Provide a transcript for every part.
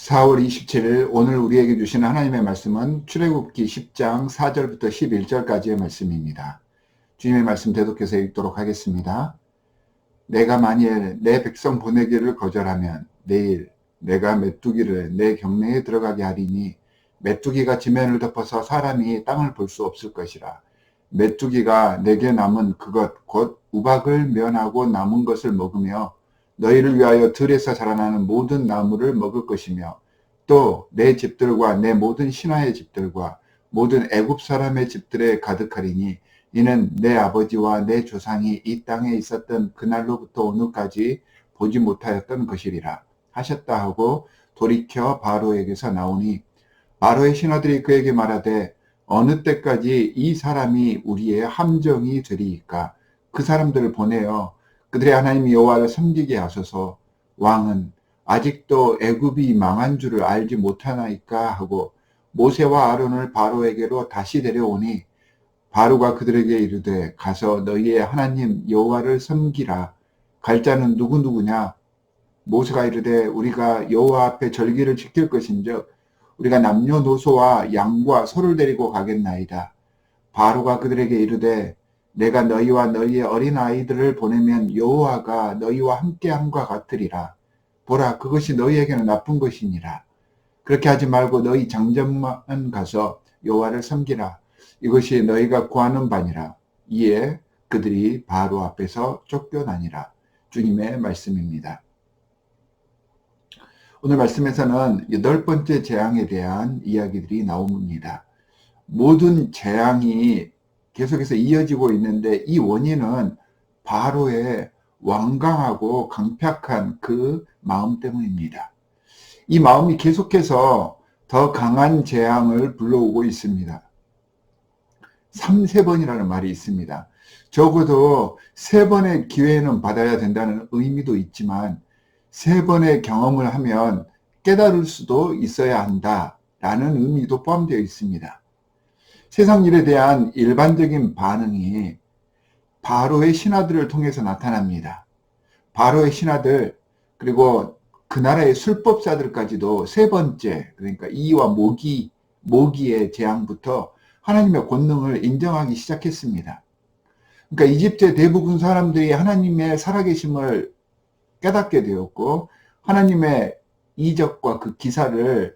4월 27일 오늘 우리에게 주시는 하나님의 말씀은 출애굽기 10장 4절부터 11절까지의 말씀입니다. 주님의 말씀 대독해서 읽도록 하겠습니다. 내가 만일 내 백성 보내기를 거절하면 내일 내가 메뚜기를 내 경내에 들어가게 하리니 메뚜기가 지면을 덮어서 사람이 땅을 볼 수 없을 것이라. 메뚜기가 내게 남은 그것 곧 우박을 면하고 남은 것을 먹으며 너희를 위하여 들에서 자라나는 모든 나무를 먹을 것이며 또 내 집들과 내 모든 신하의 집들과 모든 애굽 사람의 집들에 가득하리니 이는 내 아버지와 내 조상이 이 땅에 있었던 그날로부터 오늘까지 보지 못하였던 것이리라 하셨다 하고 돌이켜 바로에게서 나오니 바로의 신하들이 그에게 말하되 어느 때까지 이 사람이 우리의 함정이 되리이까. 그 사람들을 보내어 그들의 하나님 여호와를 섬기게 하소서. 왕은 아직도 애굽이 망한 줄을 알지 못하나이까 하고 모세와 아론을 바로에게로 다시 데려오니 바로가 그들에게 이르되 가서 너희의 하나님 여호와를 섬기라. 갈 자는 누구냐? 모세가 이르되 우리가 여호와 앞에 절기를 지킬 것인즉 우리가 남녀노소와 양과 소를 데리고 가겠나이다. 바로가 그들에게 이르되 내가 너희와 너희의 어린 아이들을 보내면 여호와가 너희와 함께함과 같으리라. 보라, 그것이 너희에게는 나쁜 것이니라. 그렇게 하지 말고 너희 장정만 가서 여호와를 섬기라. 이것이 너희가 구하는 바니라. 이에 그들이 바로 앞에서 쫓겨나니라. 주님의 말씀입니다. 오늘 말씀에서는 8번째 재앙에 대한 이야기들이 나옵니다. 모든 재앙이 계속해서 이어지고 있는데 이 원인은 바로의 완강하고 강팍한 그 마음 때문입니다. 이 마음이 계속해서 더 강한 재앙을 불러오고 있습니다. 3~4번이라는 말이 있습니다. 적어도 3번의 기회는 받아야 된다는 의미도 있지만 3번의 경험을 하면 깨달을 수도 있어야 한다라는 의미도 포함되어 있습니다. 세상 일에 대한 일반적인 반응이 바로의 신하들을 통해서 나타납니다. 바로의 신하들 그리고 그 나라의 술법사들까지도 3번째 그러니까 이와 모기의 재앙부터 하나님의 권능을 인정하기 시작했습니다. 그러니까 이집트의 대부분 사람들이 하나님의 살아계심을 깨닫게 되었고 하나님의 이적과 그 기사를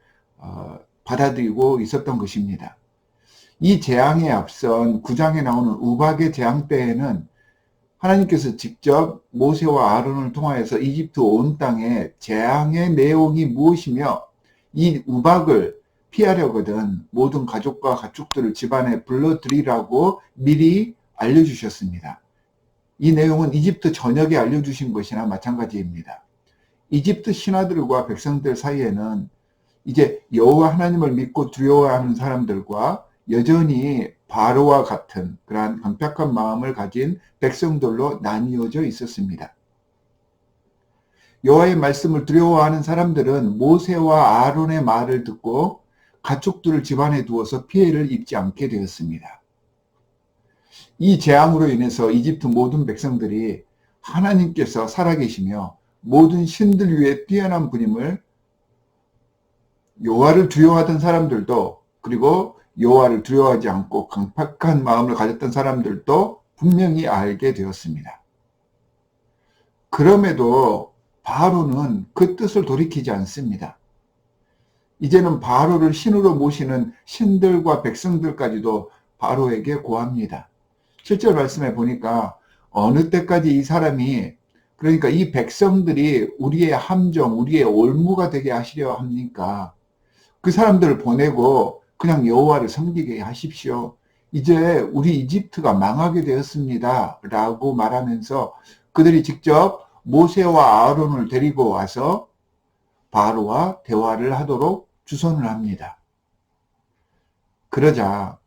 받아들이고 있었던 것입니다. 이 재앙에 앞선 9장에 나오는 우박의 재앙 때에는 하나님께서 직접 모세와 아론을 통하여서 이집트 온 땅에 재앙의 내용이 무엇이며 이 우박을 피하려거든 모든 가족과 가축들을 집안에 불러들이라고 미리 알려주셨습니다. 이 내용은 이집트 전역에 알려주신 것이나 마찬가지입니다. 이집트 신하들과 백성들 사이에는 이제 여호와 하나님을 믿고 두려워하는 사람들과 여전히 바로와 같은 그러한 강팍한 마음을 가진 백성들로 나뉘어져 있었습니다. 여호와의 말씀을 두려워하는 사람들은 모세와 아론의 말을 듣고 가축들을 집안에 두어서 피해를 입지 않게 되었습니다. 이 재앙으로 인해서 이집트 모든 백성들이 하나님께서 살아계시며 모든 신들 위에 뛰어난 분임을 여호와를 두려워하던 사람들도 그리고 여호와를 두려워하지 않고 강팍한 마음을 가졌던 사람들도 분명히 알게 되었습니다. 그럼에도 바로는 그 뜻을 돌이키지 않습니다. 이제는 바로를 신으로 모시는 신들과 백성들까지도 바로에게 고합니다. 7절 말씀에 보니까 어느 때까지 이 사람이 그러니까 이 백성들이 우리의 함정, 우리의 올무가 되게 하시려 합니까? 그 사람들을 보내고 그냥 여호와를 섬기게 하십시오. 이제 우리 이집트가 망하게 되었습니다. 라고 말하면서 그들이 직접 모세와 아론을 데리고 와서 바로와 대화를 하도록 주선을 합니다. 그러자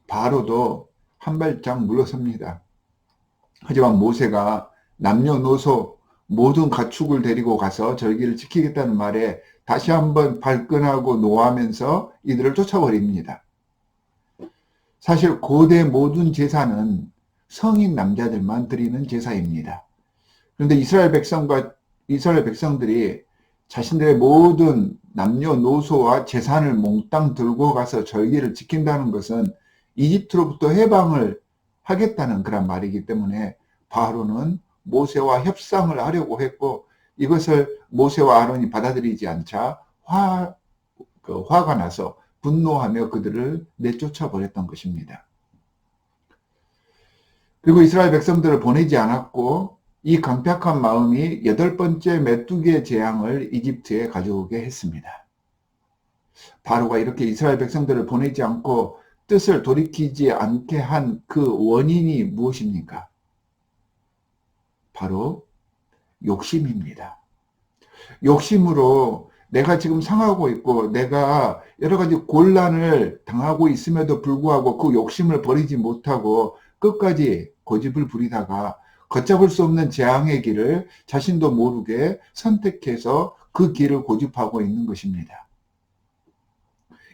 바로도 한 발짝 물러섭니다. 하지만 모세가 남녀노소 모든 가축을 데리고 가서 절기를 지키겠다는 말에 다시 한번 발끈하고 노하면서 이들을 쫓아버립니다. 사실 고대 모든 제사는 성인 남자들만 드리는 제사입니다. 그런데 이스라엘 백성들이 자신들의 모든 남녀노소와 재산을 몽땅 들고 가서 절기를 지킨다는 것은 이집트로부터 해방을 하겠다는 그런 말이기 때문에 바로는 모세와 협상을 하려고 했고, 이것을 모세와 아론이 받아들이지 않자 화가 나서 분노하며 그들을 내쫓아 버렸던 것입니다. 그리고 이스라엘 백성들을 보내지 않았고, 이 강팍한 마음이 8번째 메뚜기의 재앙을 이집트에 가져오게 했습니다. 바로가 이렇게 이스라엘 백성들을 보내지 않고 뜻을 돌이키지 않게 한 그 원인이 무엇입니까? 바로 욕심입니다. 욕심으로 내가 지금 상하고 있고 내가 여러 가지 곤란을 당하고 있음에도 불구하고 그 욕심을 버리지 못하고 끝까지 고집을 부리다가 걷잡을 수 없는 재앙의 길을 자신도 모르게 선택해서 그 길을 고집하고 있는 것입니다.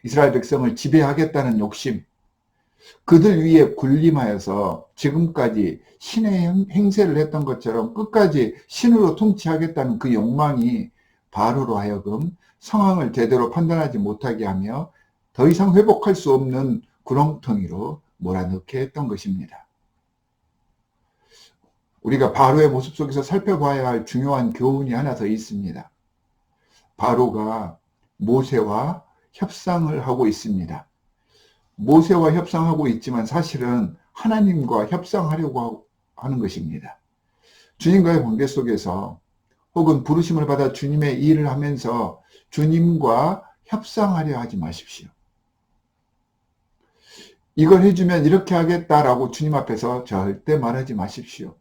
이스라엘 백성을 지배하겠다는 욕심, 그들 위에 군림하여서 지금까지 신의 행세를 했던 것처럼 끝까지 신으로 통치하겠다는 그 욕망이 바로로 하여금 상황을 제대로 판단하지 못하게 하며 더 이상 회복할 수 없는 구렁텅이로 몰아넣게 했던 것입니다. 우리가 바로의 모습 속에서 살펴봐야 할 중요한 교훈이 하나 더 있습니다. 바로가 모세와 협상을 하고 있습니다. 모세와 협상하고 있지만 사실은 하나님과 협상하려고 하는 것입니다. 주님과의 관계 속에서 혹은 부르심을 받아 주님의 일을 하면서 주님과 협상하려 하지 마십시오. 이걸 해주면 이렇게 하겠다라고 주님 앞에서 절대 말하지 마십시오.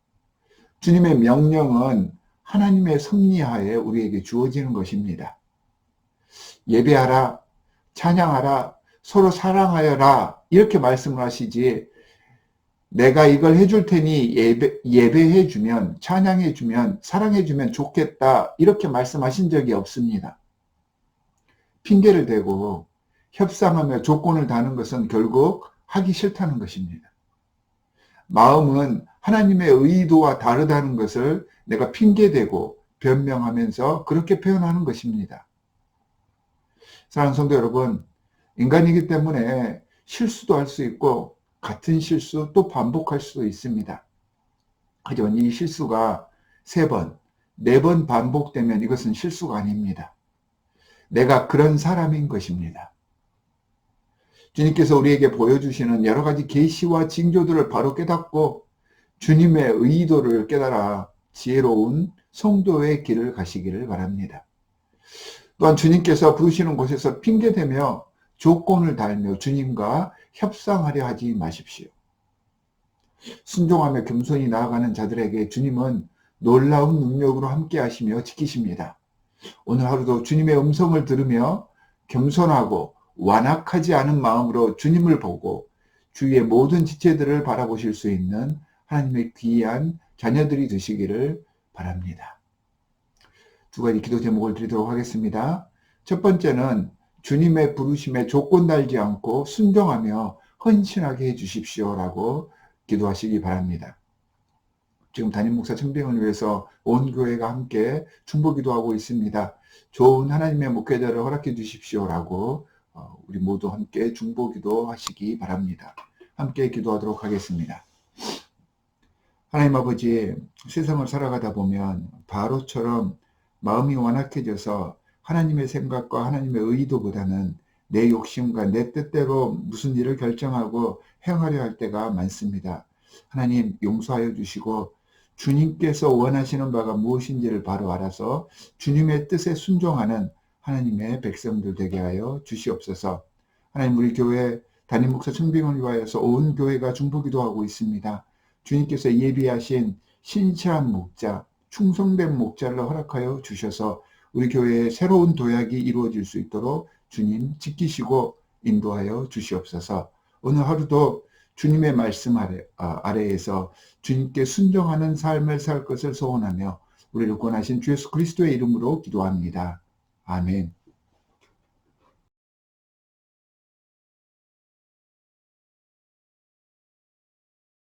주님의 명령은 하나님의 섭리하에 우리에게 주어지는 것입니다. 예배하라, 찬양하라, 서로 사랑하여라 이렇게 말씀을 하시지, 내가 이걸 해줄 테니 예배해주면, 찬양해주면, 사랑해주면 좋겠다 이렇게 말씀하신 적이 없습니다. 핑계를 대고 협상하며 조건을 다는 것은 결국 하기 싫다는 것입니다. 마음은 하나님의 의도와 다르다는 것을 내가 핑계대고 변명하면서 그렇게 표현하는 것입니다. 사랑하는 성도 여러분, 인간이기 때문에 실수도 할 수 있고 같은 실수 또 반복할 수도 있습니다. 하지만 이 실수가 3번, 4번 반복되면 이것은 실수가 아닙니다. 내가 그런 사람인 것입니다. 주님께서 우리에게 보여주시는 여러 가지 계시와 징조들을 바로 깨닫고 주님의 의도를 깨달아 지혜로운 성도의 길을 가시기를 바랍니다. 또한 주님께서 부르시는 곳에서 핑계대며 조건을 달며 주님과 협상하려 하지 마십시오. 순종하며 겸손히 나아가는 자들에게 주님은 놀라운 능력으로 함께 하시며 지키십니다. 오늘 하루도 주님의 음성을 들으며 겸손하고 완악하지 않은 마음으로 주님을 보고 주위의 모든 지체들을 바라보실 수 있는 하나님의 귀한 자녀들이 되시기를 바랍니다. 2가지 기도 제목을 드리도록 하겠습니다. 첫 번째는 주님의 부르심에 조건 달지 않고 순종하며 헌신하게 해주십시오라고 기도하시기 바랍니다. 지금 담임 목사 청빙을 위해서 온 교회가 함께 중보기도하고 있습니다. 좋은 하나님의 목회자를 허락해 주십시오라고 우리 모두 함께 중보기도 하시기 바랍니다. 함께 기도하도록 하겠습니다. 하나님 아버지, 세상을 살아가다 보면 바로처럼 마음이 완악해져서 하나님의 생각과 하나님의 의도보다는 내 욕심과 내 뜻대로 무슨 일을 결정하고 행하려 할 때가 많습니다. 하나님 용서하여 주시고 주님께서 원하시는 바가 무엇인지를 바로 알아서 주님의 뜻에 순종하는 하나님의 백성들 되게 하여 주시옵소서. 하나님, 우리 교회 담임 목사 청빙을 위하여서 온 교회가 중보기도하고 있습니다. 주님께서 예비하신 신실한 목자, 충성된 목자를 허락하여 주셔서 우리 교회의 새로운 도약이 이루어질 수 있도록 주님 지키시고 인도하여 주시옵소서. 오늘 하루도 주님의 말씀 아래에서 주님께 순종하는 삶을 살 것을 소원하며 우리를 구원하신 주 예수 그리스도의 이름으로 기도합니다. 아멘.